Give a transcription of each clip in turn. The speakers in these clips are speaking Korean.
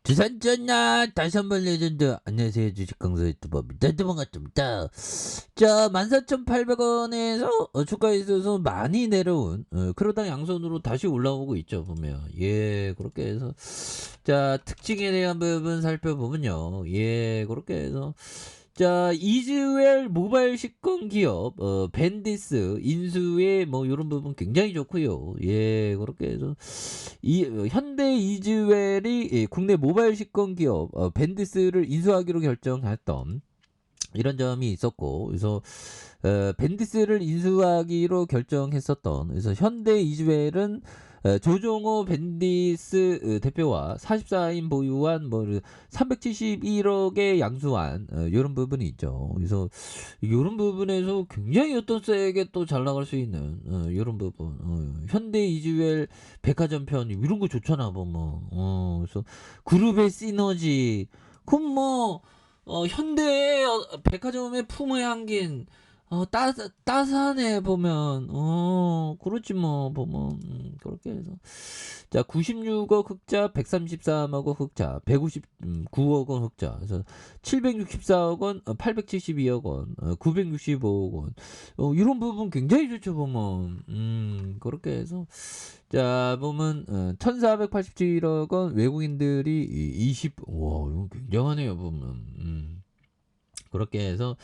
두산전야 다시 한번 레전드. 안녕하세요, 주식강사 유튜버입니다. 반갑습니다. 자, 14,800원에서 주가에 있어서 많이 내려온, 그러다 양손으로 다시 올라오고 있죠, 보면. 예, 그렇게 해서 자, 특징에 대한 부분 살펴보면요, 예, 그렇게 해서 자, 이즈웰 모바일 식권 기업, 밴디스 인수의 뭐 요런 부분 굉장히 좋고요. 예, 그렇게 해서 현대 이즈웰이 국내 모바일 식권 기업 밴디스를 인수하기로 결정했던 이런 점이 있었고, 그래서 밴디스를 인수하기로 결정했었던, 그래서 현대 이즈웰은 조종호 밴디스 대표와 44인 보유한 뭐 371억에 양수한 이런 부분이 있죠. 그래서 이런 부분에서 굉장히 어떤 세게 또 잘 나갈 수 있는 이런 부분. 현대 이즈웰 백화점 편 이런 거 좋잖아, 보면. 그래서 그룹의 시너지. 그럼 뭐 현대 백화점의 품의 향긴 따스하네, 보면. 그렇지, 뭐, 보면. 그렇게 해서. 자, 96억 흑자, 133억 흑자, 159억 원 흑자. 그래서 764억 원, 872억 원, 965억 원. 이런 부분 굉장히 좋죠, 보면. 그렇게 해서. 자, 보면, 1487억 원 외국인들이 와, 이거 굉장하네요, 보면. 그렇게 해서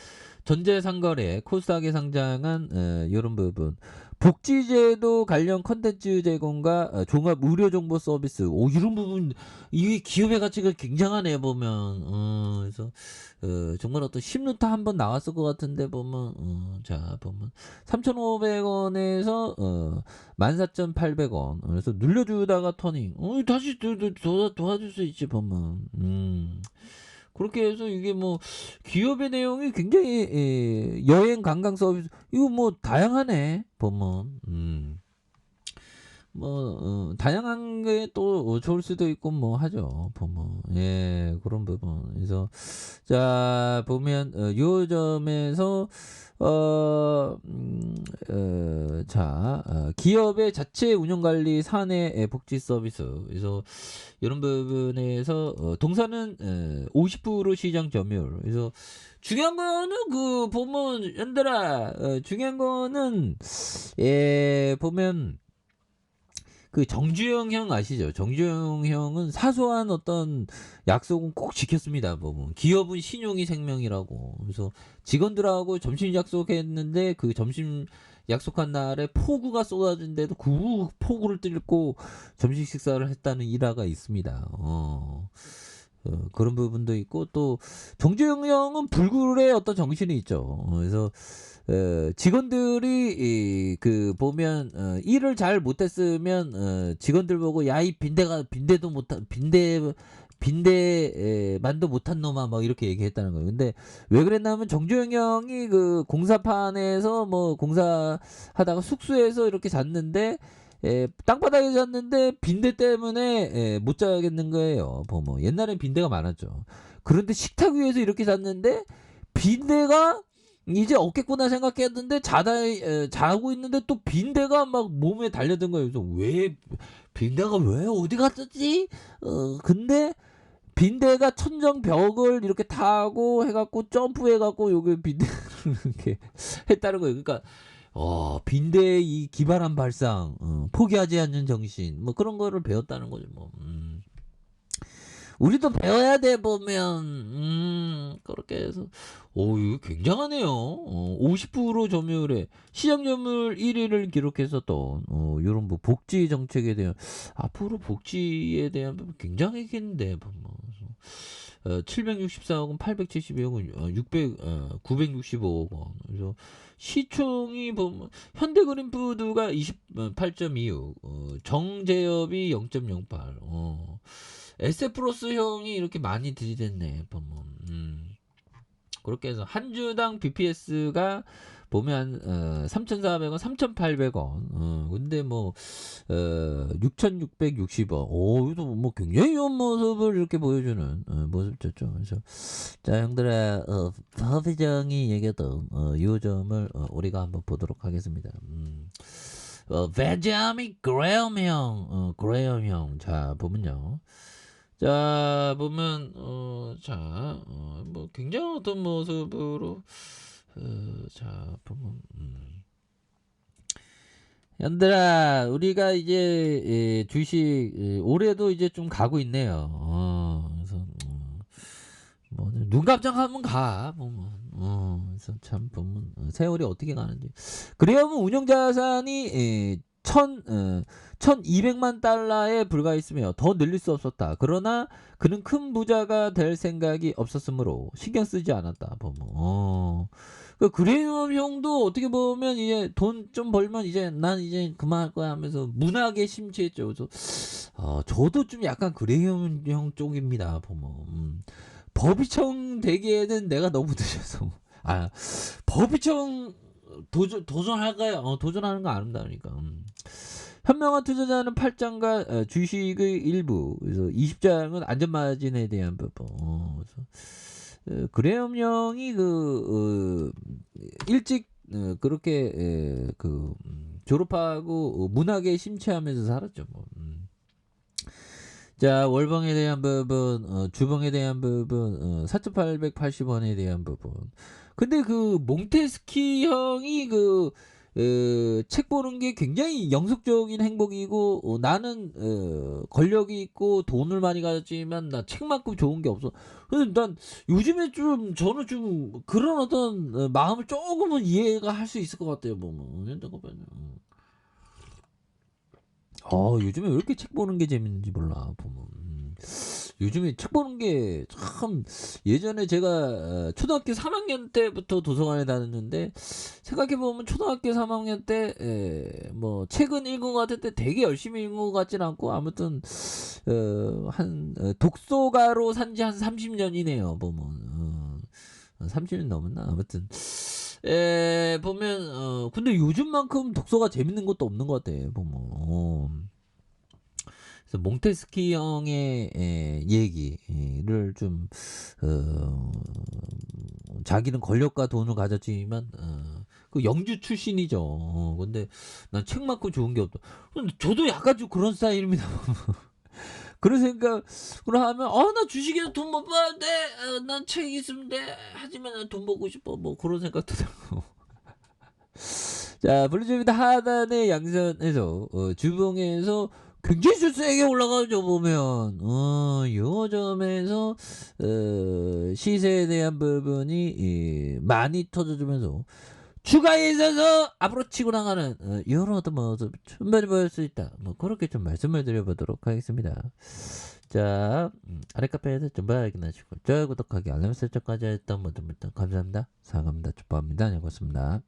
전재상거래 코스닥에 상장한 이런 부분, 복지제도 관련 컨텐츠 제공과 종합 의료 정보 서비스. 이런 부분, 이게 기업의 가치가 굉장하네, 보면. 그래서 정말 어떤 심루타 한번 나왔을 것 같은데, 보면. 자, 보면 3,500원에서 14,800원. 그래서 늘려주다가 터닝. 다시 도와줄 수 있지, 보면. 그렇게 해서 이게 뭐 기업의 내용이 굉장히 여행 관광 서비스 이거 뭐 다양하네, 보면. 뭐 다양한 게 또 좋을 수도 있고 뭐 하죠, 보면. 예, 그런 부분. 그래서 자, 보면 요 점에서 기업의 자체 운영관리 사내 복지 서비스. 그래서 이런 부분에서 동사는 50% 시장 점유율. 그래서 중요한 거는 그 보면 얘들아, 중요한 거는 보면 그 정주영 형 아시죠? 정주영 형은 사소한 어떤 약속은 꼭 지켰습니다. 보면 기업은 신용이 생명이라고. 그래서 직원들하고 점심 약속했는데 그 점심 약속한 날에 폭우가 쏟아진데도 그 폭우를 뚫고 점심 식사를 했다는 일화가 있습니다. 그런 부분도 있고, 또 정주영 형은 불굴의 어떤 정신이 있죠. 그래서 직원들이 그 보면 일을 잘 못했으면 직원들 보고 야, 이 빈대만도 못한 놈아, 막 이렇게 얘기했다는 거예요. 근데 왜 그랬냐면 정주영 형이 그 공사판에서 뭐 공사하다가 숙소에서 이렇게 잤는데 땅바닥에 잤는데 빈대 때문에 못 자겠는 거예요. 보면 옛날엔 빈대가 많았죠. 그런데 식탁 위에서 이렇게 잤는데 빈대가 이제 없겠구나 생각했는데 자고 있는데 또 빈대가 막 몸에 달려든 거예요. 그래서 왜 빈대가 왜 어디 갔었지? 근데 빈대가 천정벽을 이렇게 타고 해갖고 점프해갖고 여기 빈대를 이렇게 했다는 거예요. 그러니까 빈대의 이 기발한 발상, 포기하지 않는 정신, 뭐 그런 거를 배웠다는 거죠, 뭐. 우리도 배워야 돼, 보면. 그렇게 해서 이거 굉장하네요. 50% 점유율에 시장 점유율 1위를 기록했었던 이런 뭐 복지 정책에 대한, 앞으로 복지에 대한 부분 굉장하겠는데, 보면. 764억 원, 872억 원, 965억 원. 그래서 시총이 보면 현대그린푸드가 28.26, 정제협이 0.08, SF플러스형이 이렇게 많이 들이댔네, 보면. 그렇게 해서 한 주당 BPS가 보면 3,400원, 3,800원. 근데 뭐 6,660원. 이것도 뭐 굉장히 좋은 모습을 이렇게 보여주는 모습이죠. 그래서 자, 형들아, 허회장이 얘기했던 이 점을 우리가 한번 보도록 하겠습니다. 베자민 그레엄 형, 그레엄 형. 자, 보면요. 자 보면 뭐 굉장히 어떤 모습으로 자 보면 현들아 우리가 이제 주식 올해도 이제 좀 가고 있네요. 그래서 뭐눈 깜짝하면 가 보면 그래서 참 보면 세월이 어떻게 가는지. 그래야 뭐 운용 자산이 1,200만 달러에 불과했으며 더 늘릴 수 없었다. 그러나 그는 큰 부자가 될 생각이 없었으므로 신경 쓰지 않았다. 보면 그 그레이엄 형도 어떻게 보면 이제 돈 좀 벌면 이제 난 이제 그만할 거야 하면서 문학에 심취했죠. 그래서 저도 좀 약간 그레이엄 형 쪽입니다. 보면 법이청 되기에는 내가 너무 늦어서 법이청 도전할까요? 도전하는 거 아름다우니까. 현명한 투자자는 8장과 주식의 일부, 그래서 20장은 안전마진에 대한 부분. 그래서 그레엄 형이 일찍 그렇게 졸업하고 문학에 심취하면서 살았죠. 뭐. 자 월봉에 대한 부분, 주봉에 대한 부분, 4,880원에 대한 부분. 근데 그 몽테스키 형이 책 보는 게 굉장히 영속적인 행복이고 나는 권력이 있고 돈을 많이 가졌지만 나 책만큼 좋은 게 없어. 근데 난 요즘에 좀 저는 좀 그런 어떤 마음을 조금은 이해가 할 수 있을 것 같아요. 보면 요즘에 왜 이렇게 책 보는 게 재밌는지 몰라 보면. 요즘에 책 보는 게 참 예전에 제가 초등학교 3학년 때부터 도서관에 다녔는데 생각해 보면 초등학교 3학년 때 뭐 책은 읽은 것 같은데 되게 열심히 읽은 것 같진 않고 아무튼 독서가로 산지 한 30년이네요 보면 30년 넘었나 아무튼 보면 근데 요즘만큼 독서가 재밌는 것도 없는 것 같아 보면 그래서 몽테스키 형의 얘기를 좀 자기는 권력과 돈을 가졌지만 그 영주 출신이죠. 근데 난 책만큼 좋은 게 없다. 근데 저도 약간 좀 그런 스타일입니다. 그런 생각을 하면 나 주식에서 돈 못 버는데 난 책 있으면 돼. 하지만 난 돈 벌고 싶어. 뭐 그런 생각도 들고. 자, 블루즈입니다. 하단의 양선에서 주봉에서 굉장히 세게 올라가죠 보면 요 점에서 시세에 대한 부분이 많이 터져주면서 추가에 있어서 앞으로 치고 나가는 이런 어떤 모습 충분히 보일 수 있다. 뭐 그렇게 좀 말씀을 드려보도록 하겠습니다. 자 아래 카페에서 좀 발견하시고 좋아요 구독하기 알람 설정까지 했던 분들 감사합니다. 사랑합니다. 축복합니다. 안녕히 계십니다.